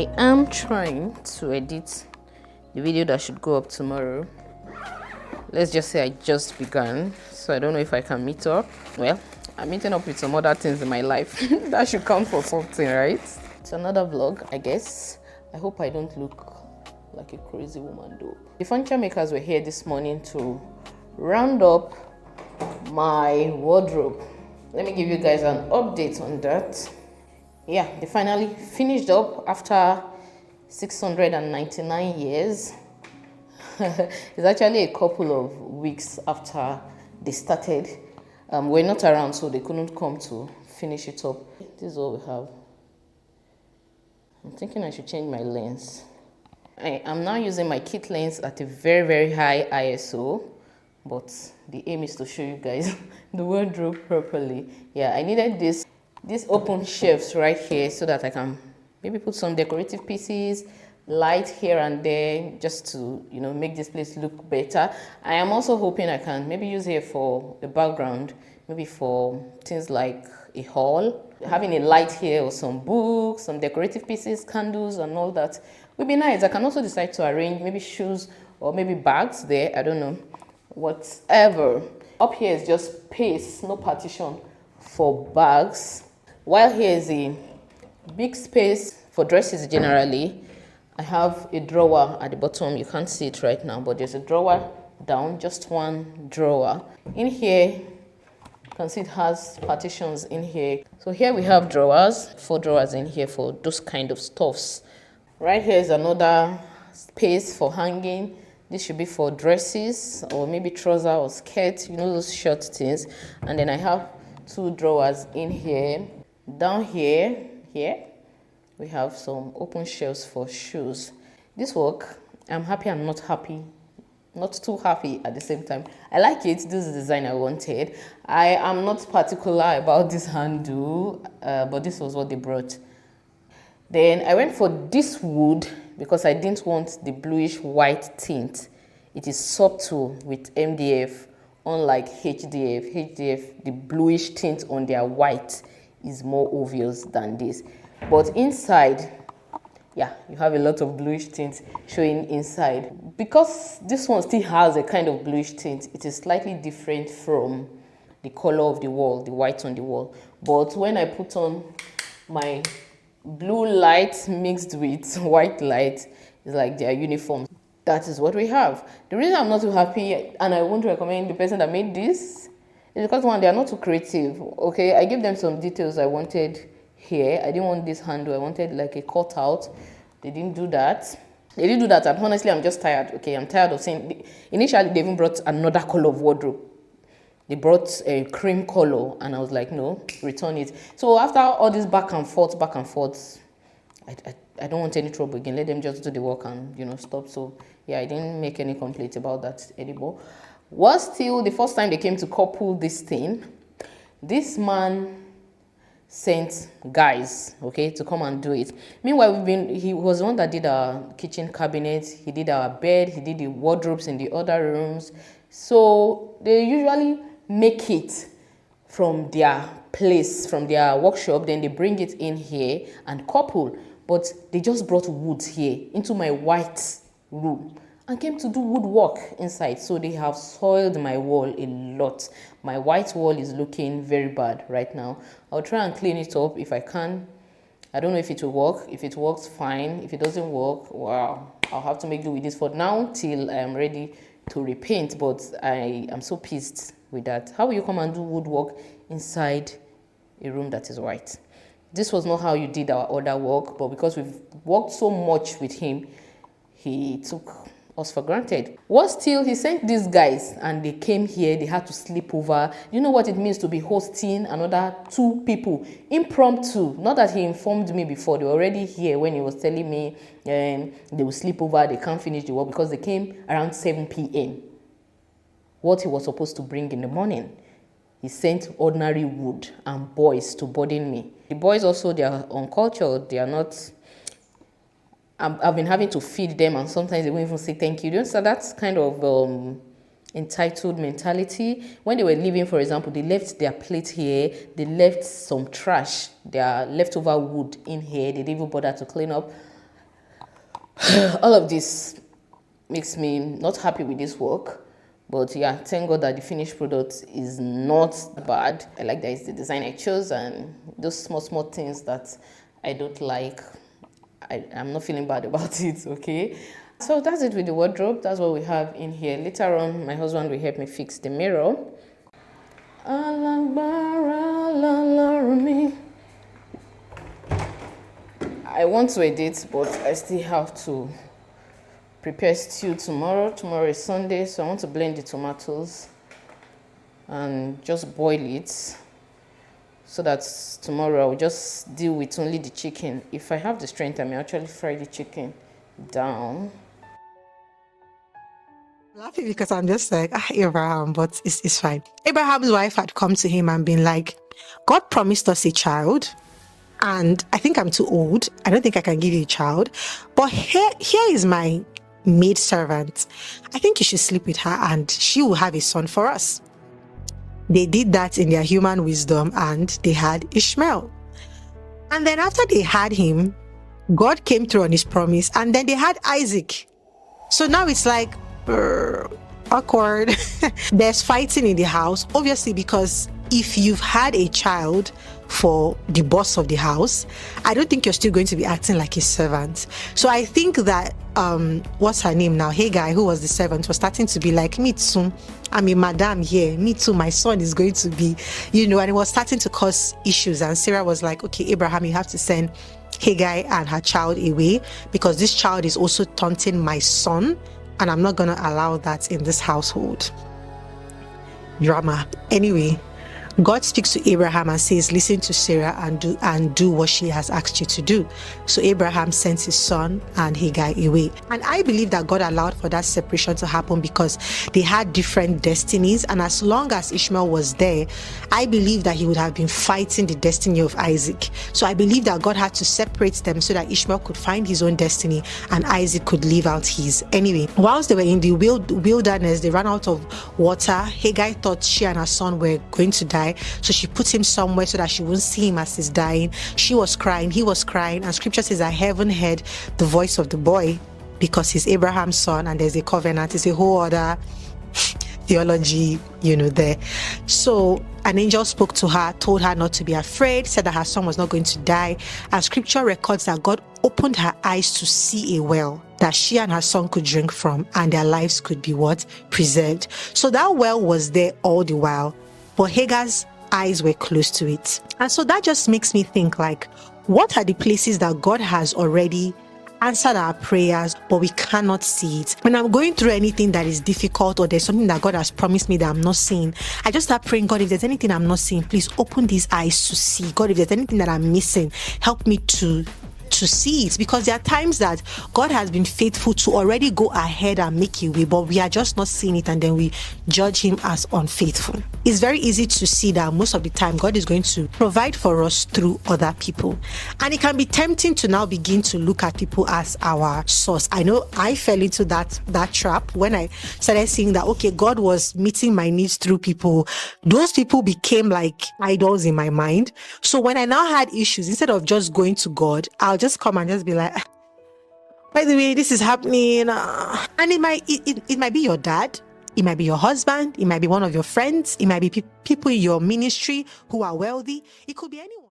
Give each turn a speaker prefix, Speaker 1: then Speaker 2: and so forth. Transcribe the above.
Speaker 1: I am trying to edit the video that should go up tomorrow. Let's just say I just began, so I don't know if I can meet up. Well, I'm meeting up with some other things in my life. That should count for something, right? It's another vlog, I guess. I hope I don't look like a crazy woman though. The furniture makers were here this morning to round up my wardrobe. Let me give you guys an update on that. Yeah, they finally finished up after 699 years. It's actually a couple of weeks after they started. We're not around, so they couldn't come to finish it up. This is all we have. I'm thinking I should change my lens. I am now using my kit lens at a very, very high ISO, but the aim is to show you guys the wardrobe properly. Yeah, I needed these open shelves right here so that I can maybe put some decorative pieces, light here and there, just to, you know, make this place look better. I am also hoping I can maybe use here for the background, maybe for things like a hall. Having a light here or some books, some decorative pieces, candles and all that would be nice. I can also decide to arrange maybe shoes or maybe bags there, I don't know, whatever. Up here is just space, no partition for bags, while here is a big space for dresses generally. I have a drawer at the bottom. You can't see it right now, but there's a drawer down, just one drawer. In here, you can see it has partitions in here. So here we have drawers, 4 drawers in here for those kind of stuffs. Right here is another space for hanging. This should be for dresses or maybe trouser or skirt, you know, those short things. And then I have 2 drawers in here. Down here, we have some open shelves for shoes. This work, I'm happy and not happy. Not too happy at the same time. I like it. This is the design I wanted. I am not particular about this handle, but this was what they brought. Then I went for this wood because I didn't want the bluish white tint. It is subtle with MDF, unlike HDF. HDF, the bluish tint on their white is more obvious than this. But inside, yeah, you have a lot of bluish tint showing inside. Because this one still has a kind of bluish tint, it is slightly different from the color of the wall, the white on the wall. But when I put on my blue light mixed with white light, it's like they are uniform. That is what we have. The reason I'm not too happy and I won't recommend the person that made this is because, one, they are not too creative. Okay, I gave them some details I wanted here. I didn't want this handle. I wanted like a cutout. They didn't do that. And honestly, I'm just tired. Okay, I'm tired of saying. Initially, they even brought another color of wardrobe. They brought a cream color, and I was like, no, return it. So after all this back and forth, I don't want any trouble again. Let them just do the work and, you know, stop. So yeah, I didn't make any complaints about that anymore. Was still the first time they came to couple this thing. This man sent guys, okay, to come and do it. Meanwhile, he was the one that did our kitchen cabinet, he did our bed, he did the wardrobes in the other rooms. So they usually make it from their place, from their workshop, then they bring it in here and couple. But they just brought wood here into my white room and came to do woodwork inside. So they have soiled my wall a lot. My white wall is looking very bad right now. I'll try and clean it up if I can. I don't know if it will work. If it works, fine. If it doesn't work, wow, I'll have to make do with this for now till I am ready to repaint. But I am so pissed with that. How will you come and do woodwork inside a room that is white? This was not how you did our other work, but because we've worked so much with him, he took us for granted. Was still, he sent these guys and they came here. They had to sleep over. You know what it means to be hosting another 2 people impromptu? Not that he informed me before. They were already here when he was telling me they will sleep over. They can't finish the work because they came around 7 p.m. What he was supposed to bring in the morning. He sent ordinary wood and boys to burden me. The boys also, they are uncultured. They are not. I've been having to feed them, and sometimes they won't even say thank you. So that's kind of entitled mentality. When they were leaving, for example, they left their plate here. They left some trash, their leftover wood in here. They didn't even bother to clean up. All of this makes me not happy with this work. But yeah, thank God that the finished product is not bad. I like that it's the design I chose, and those small things that I don't like, I'm not feeling bad about it, okay? So that's it with the wardrobe. That's what we have in here. Later on, my husband will help me fix the mirror. I want to edit, but I still have to prepare stew tomorrow. Tomorrow is Sunday, so I want to blend the tomatoes and just boil it so that tomorrow I'll just deal with only the chicken. If I have the strength, I may actually fry the chicken down.
Speaker 2: I'm laughing because I'm just like, Abraham, but it's fine. Abraham's wife had come to him and been like, God promised us a child, and I think I'm too old. I don't think I can give you a child. But here is my maid servant. I think you should sleep with her and she will have a son for us. They did that in their human wisdom and they had Ishmael. And then after they had him, God came through on his promise, and then they had Isaac. So now it's like, awkward. There's fighting in the house, obviously, because if you've had a child for the boss of the house, I don't think you're still going to be acting like a servant. So I think that what's her name now, Hagar, who was the servant, was starting to be like, me too, I'm a madam here, me too, my son is going to be, and it was starting to cause issues. And Sarah was like, okay, Abraham, you have to send Hagar and her child away, because this child is also taunting my son, and I'm not going to allow that in this household. Drama. Anyway, God speaks to Abraham and says, listen to Sarah and do what she has asked you to do. So Abraham sends his son and Hagar away. And I believe that God allowed for that separation to happen because they had different destinies. And as long as Ishmael was there, I believe that he would have been fighting the destiny of Isaac. So I believe that God had to separate them so that Ishmael could find his own destiny and Isaac could live out his. Anyway, whilst they were in the wilderness, they ran out of water. Hagar thought she and her son were going to die. So she put him somewhere so that she wouldn't see him as he's dying. She was crying, he was crying, and scripture says that heaven heard the voice of the boy because he's Abraham's son and there's a covenant. It's a whole other theology, there. So an angel spoke to her, told her not to be afraid, said that her son was not going to die. And scripture records that God opened her eyes to see a well that she and her son could drink from, and their lives could be preserved. So that well was there all the while, but Hagar's eyes were close to it. And so that just makes me think, like, what are the places that God has already answered our prayers, but we cannot see it? When I'm going through anything that is difficult, or there's something that God has promised me that I'm not seeing, I just start praying, God, if there's anything I'm not seeing, please open these eyes to see. God, if there's anything that I'm missing, help me to see it. Because there are times that God has been faithful to already go ahead and make a way, but we are just not seeing it, and then we judge him as unfaithful. It's very easy to see that most of the time God is going to provide for us through other people, and it can be tempting to now begin to look at people as our source. I know I fell into that trap when I started seeing that, okay, God was meeting my needs through people. Those people became like idols in my mind. So when I now had issues, instead of just going to God, I'll just come and just be like, by the way, this is happening. And it might be your dad, it might be your husband, it might be one of your friends, it might be people in your ministry who are wealthy, it could be anyone.